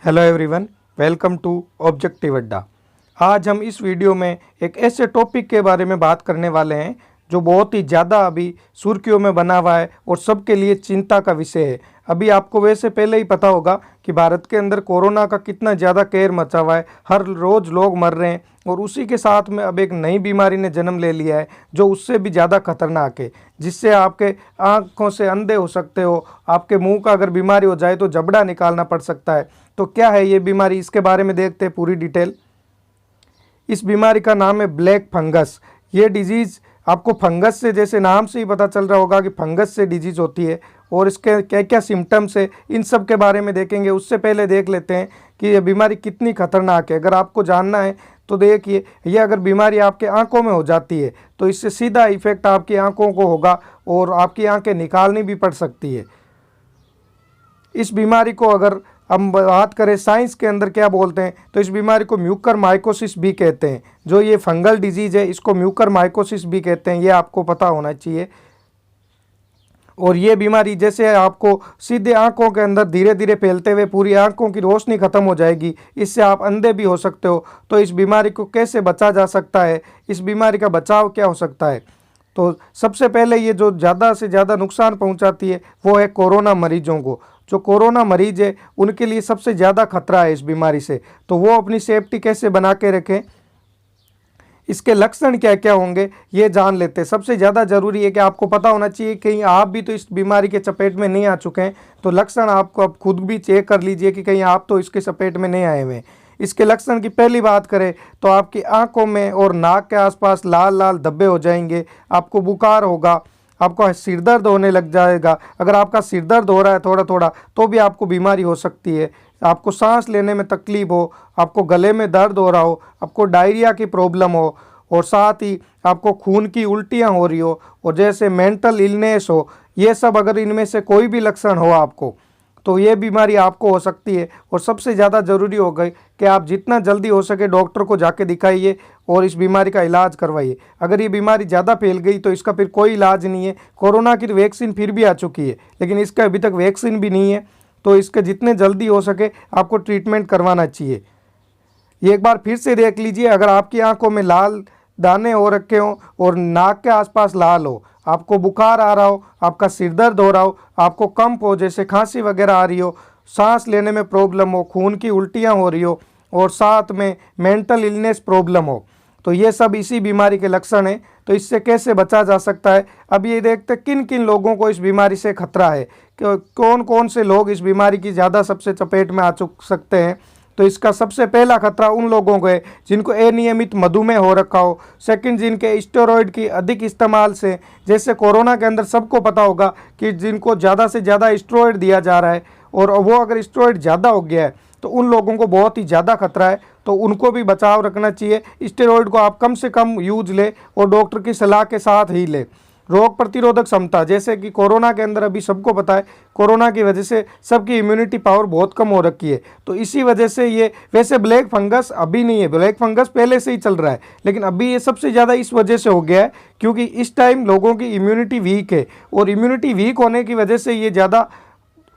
Hello everyone, welcome to objective Adda. आज हम इस वीडियो में एक ऐसे टॉपिक के बारे में बात करने वाले हैं जो बहुत ही ज़्यादा अभी सुर्खियों में बना हुआ है और सबके लिए चिंता का विषय है। अभी आपको वैसे पहले ही पता होगा कि भारत के अंदर कोरोना का कितना ज़्यादा कहर मचा हुआ है, हर रोज़ लोग मर रहे हैं और उसी के साथ में अब एक नई बीमारी ने जन्म ले लिया है जो उससे भी ज़्यादा खतरनाक है, जिससे आपके आँखों से अंधे हो सकते हो। आपके मुंह का अगर बीमारी हो जाए तो जबड़ा निकालना पड़ सकता है। तो क्या है ये बीमारी, इसके बारे में देखते हैं पूरी डिटेल। इस बीमारी का नाम है ब्लैक फंगस। ये डिजीज़ आपको फंगस से, जैसे नाम से ही पता चल रहा होगा कि फंगस से डिजीज़ होती है और इसके क्या क्या सिम्टम्स है, इन सब के बारे में देखेंगे। उससे पहले देख लेते हैं कि ये बीमारी कितनी खतरनाक है। अगर आपको जानना है तो देखिए, ये अगर बीमारी आपके आंखों में हो जाती है तो इससे सीधा इफेक्ट आपकी आंखों को होगा और आपकी आंखें निकालनी भी पड़ सकती है। इस बीमारी को अगर हम बात करें साइंस के अंदर क्या बोलते हैं तो इस बीमारी को म्यूकर माइकोसिस भी कहते हैं। जो ये फंगल डिजीज़ है इसको म्यूकर माइकोसिस भी कहते हैं, ये आपको पता होना चाहिए। और ये बीमारी जैसे आपको सीधे आंखों के अंदर धीरे धीरे फैलते हुए पूरी आंखों की रोशनी ख़त्म हो जाएगी, इससे आप अंधे भी हो सकते हो। तो इस बीमारी को कैसे बचा जा सकता है, इस बीमारी का बचाव क्या हो सकता है? तो सबसे पहले ये जो ज़्यादा से ज़्यादा नुकसान पहुंचाती है वो है कोरोना मरीजों को। जो कोरोना मरीज है उनके लिए सबसे ज़्यादा खतरा है इस बीमारी से। तो वो अपनी सेफ्टी कैसे बना के रखें, इसके लक्षण क्या क्या होंगे ये जान लेते हैं। सबसे ज़्यादा ज़रूरी है कि आपको पता होना चाहिए कहीं आप भी तो इस बीमारी के चपेट में नहीं आ चुके हैं। तो लक्षण आपको अब खुद भी चेक कर लीजिए कि कहीं आप तो इसके चपेट में नहीं आए हुए हैं। इसके लक्षण की पहली बात करें तो आपकी आंखों में और नाक के आसपास लाल लाल धब्बे हो जाएंगे, आपको बुखार होगा, आपको सिर दर्द होने लग जाएगा। अगर आपका सिर दर्द हो रहा है थोड़ा थोड़ा तो भी आपको बीमारी हो सकती है। आपको सांस लेने में तकलीफ हो, आपको गले में दर्द हो रहा हो, आपको डायरिया की प्रॉब्लम हो और साथ ही आपको खून की उल्टियाँ हो रही हो और जैसे मेंटल इलनेस हो, ये सब अगर इनमें से कोई भी लक्षण हो आपको तो ये बीमारी आपको हो सकती है। और सबसे ज़्यादा ज़रूरी हो गई कि आप जितना जल्दी हो सके डॉक्टर को जाके दिखाइए और इस बीमारी का इलाज करवाइए। अगर ये बीमारी ज़्यादा फैल गई तो इसका फिर कोई इलाज नहीं है। कोरोना की वैक्सीन फिर भी आ चुकी है लेकिन इसका अभी तक वैक्सीन भी नहीं है। तो इसके जितने जल्दी हो सके आपको ट्रीटमेंट करवाना चाहिए। ये एक बार फिर से देख लीजिए, अगर आपकी आंखों में लाल दाने हो रखे हों और नाक के आसपास लाल हो, आपको बुखार आ रहा हो, आपका सिर दर्द हो रहा हो, आपको कंप हो जैसे खांसी वगैरह आ रही हो, सांस लेने में प्रॉब्लम हो, खून की उल्टियाँ हो रही हो और साथ में मेंटल इलनेस प्रॉब्लम हो, तो ये सब इसी बीमारी के लक्षण हैं। तो इससे कैसे बचा जा सकता है, अब ये देखते किन किन लोगों को इस बीमारी से खतरा है, कौन कौन से लोग इस बीमारी की ज़्यादा सबसे चपेट में आ सकते हैं। तो इसका सबसे पहला खतरा उन लोगों को है जिनको अनियमित मधुमेह हो रखा हो। सेकंड, जिनके स्टेरॉयड की अधिक इस्तेमाल से, जैसे कोरोना के अंदर सबको पता होगा कि जिनको ज़्यादा से ज़्यादा स्टेरॉयड दिया जा रहा है और वो अगर स्टेरॉयड ज़्यादा हो गया है तो उन लोगों को बहुत ही ज़्यादा खतरा है। तो उनको भी बचाव रखना चाहिए। स्टेरॉयड को आप कम से कम यूज लें और डॉक्टर की सलाह के साथ ही लें। रोग प्रतिरोधक क्षमता, जैसे कि कोरोना के अंदर अभी सबको पता है कोरोना की वजह से सबकी इम्यूनिटी पावर बहुत कम हो रखी है। तो इसी वजह से ये, वैसे ब्लैक फंगस अभी नहीं है, ब्लैक फंगस पहले से ही चल रहा है, लेकिन अभी ये सबसे ज़्यादा इस वजह से हो गया है क्योंकि इस टाइम लोगों की इम्यूनिटी वीक है और इम्यूनिटी वीक होने की वजह से ये ज़्यादा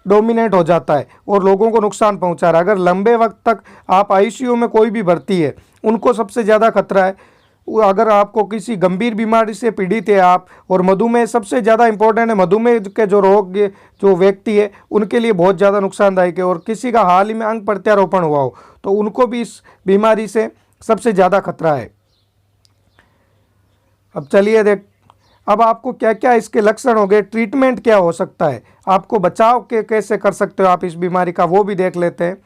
डोमिनेट हो जाता है और लोगों को नुकसान पहुंचा रहा है। अगर लंबे वक्त तक आप आईसीयू में कोई भी भर्ती है उनको सबसे ज़्यादा खतरा है। अगर आपको किसी गंभीर बीमारी से पीड़ित है आप, और मधुमेह सबसे ज़्यादा इंपॉर्टेंट है, मधुमेह के जो रोग जो व्यक्ति है उनके लिए बहुत ज़्यादा नुकसानदायक है। और किसी का हाल ही में अंग प्रत्यारोपण हुआ हो तो उनको भी इस बीमारी से सबसे ज़्यादा खतरा है। अब चलिए देख, अब आपको क्या क्या इसके लक्षण हो गए, ट्रीटमेंट क्या हो सकता है, आपको बचाव के कैसे कर सकते हो आप इस बीमारी का, वो भी देख लेते हैं।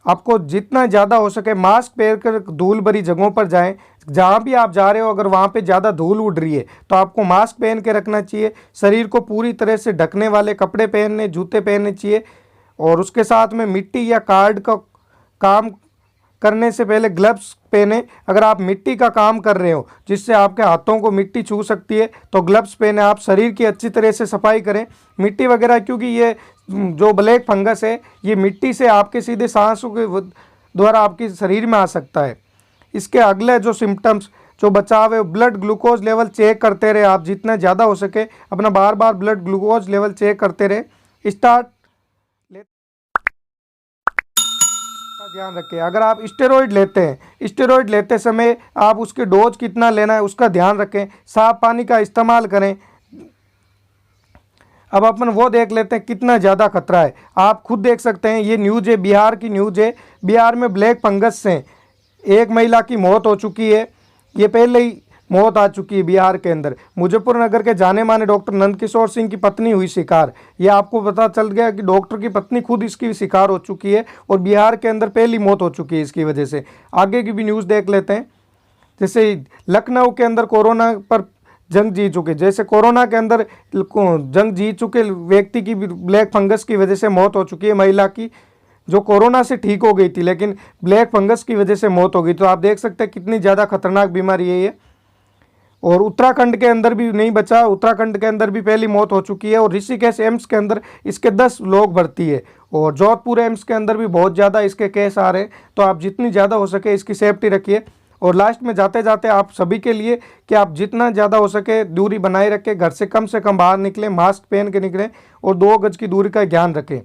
आपको जितना ज़्यादा हो सके मास्क पहन कर धूल भरी जगहों पर जाएं। जहाँ भी आप जा रहे हो अगर वहाँ पे ज़्यादा धूल उड़ रही है तो आपको मास्क पहन के रखना चाहिए। शरीर को पूरी तरह से ढकने वाले कपड़े पहनने, जूते पहनने चाहिए और उसके साथ में मिट्टी या कार्ड का काम करने से पहले ग्लव्स पहने। अगर आप मिट्टी का काम कर रहे हो जिससे आपके हाथों को मिट्टी छू सकती है तो ग्लव्स पहने। आप शरीर की अच्छी तरह से सफाई करें मिट्टी वगैरह, क्योंकि ये जो ब्लैक फंगस है ये मिट्टी से आपके सीधे सांसों के द्वारा आपके शरीर में आ सकता है। इसके अगले जो सिम्टम्स जो बचाव है, ब्लड ग्लूकोज लेवल चेक करते रहे आप, जितना ज़्यादा हो सके अपना बार बार ब्लड ग्लूकोज लेवल चेक करते रहे। स्टार्ट का ध्यान रखें। अगर आप स्टेरॉइड लेते हैं, स्टेरॉइड लेते समय आप उसके डोज कितना लेना है उसका ध्यान रखें। साफ पानी का इस्तेमाल करें। अब अपन वो देख लेते हैं कितना ज़्यादा खतरा है। आप खुद देख सकते हैं, ये न्यूज़ है, बिहार की न्यूज़ है। बिहार में ब्लैक फंगस से एक महिला की मौत हो चुकी है। ये पहले ही मौत आ चुकी है बिहार के अंदर। मुजफ्फरनगर के जाने माने डॉक्टर नंदकिशोर सिंह की पत्नी हुई शिकार। ये आपको पता चल गया कि डॉक्टर की पत्नी खुद इसकी शिकार हो चुकी है और बिहार के अंदर पहली मौत हो चुकी है इसकी वजह से। आगे की भी न्यूज़ देख लेते हैं। जैसे लखनऊ के अंदर कोरोना पर जंग जीत चुके, जैसे कोरोना के अंदर जंग जीत चुके व्यक्ति की ब्लैक फंगस की वजह से मौत हो चुकी है। महिला की जो कोरोना से ठीक हो गई थी लेकिन ब्लैक फंगस की वजह से मौत हो गई। तो आप देख सकते हैं कितनी ज़्यादा खतरनाक बीमारी है ये। और उत्तराखंड के अंदर भी नहीं बचा, उत्तराखंड के अंदर भी पहली मौत हो चुकी है। और ऋषिकेश एम्स के अंदर इसके 10 लोग भर्ती है। और जोधपुर एम्स के अंदर भी बहुत ज़्यादा इसके केस आ रहे हैं। तो आप जितनी ज़्यादा हो सके इसकी सेफ्टी रखिए। और लास्ट में जाते जाते आप सभी के लिए कि आप जितना ज़्यादा हो सके दूरी बनाए रखें, घर से कम बाहर निकलें, मास्क पहन के निकलें और 2 गज की दूरी का ध्यान रखें।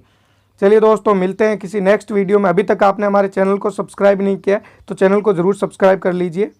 चलिए दोस्तों, मिलते हैं किसी नेक्स्ट वीडियो में। अभी तक आपने हमारे चैनल को सब्सक्राइब नहीं किया तो चैनल को ज़रूर सब्सक्राइब कर लीजिए।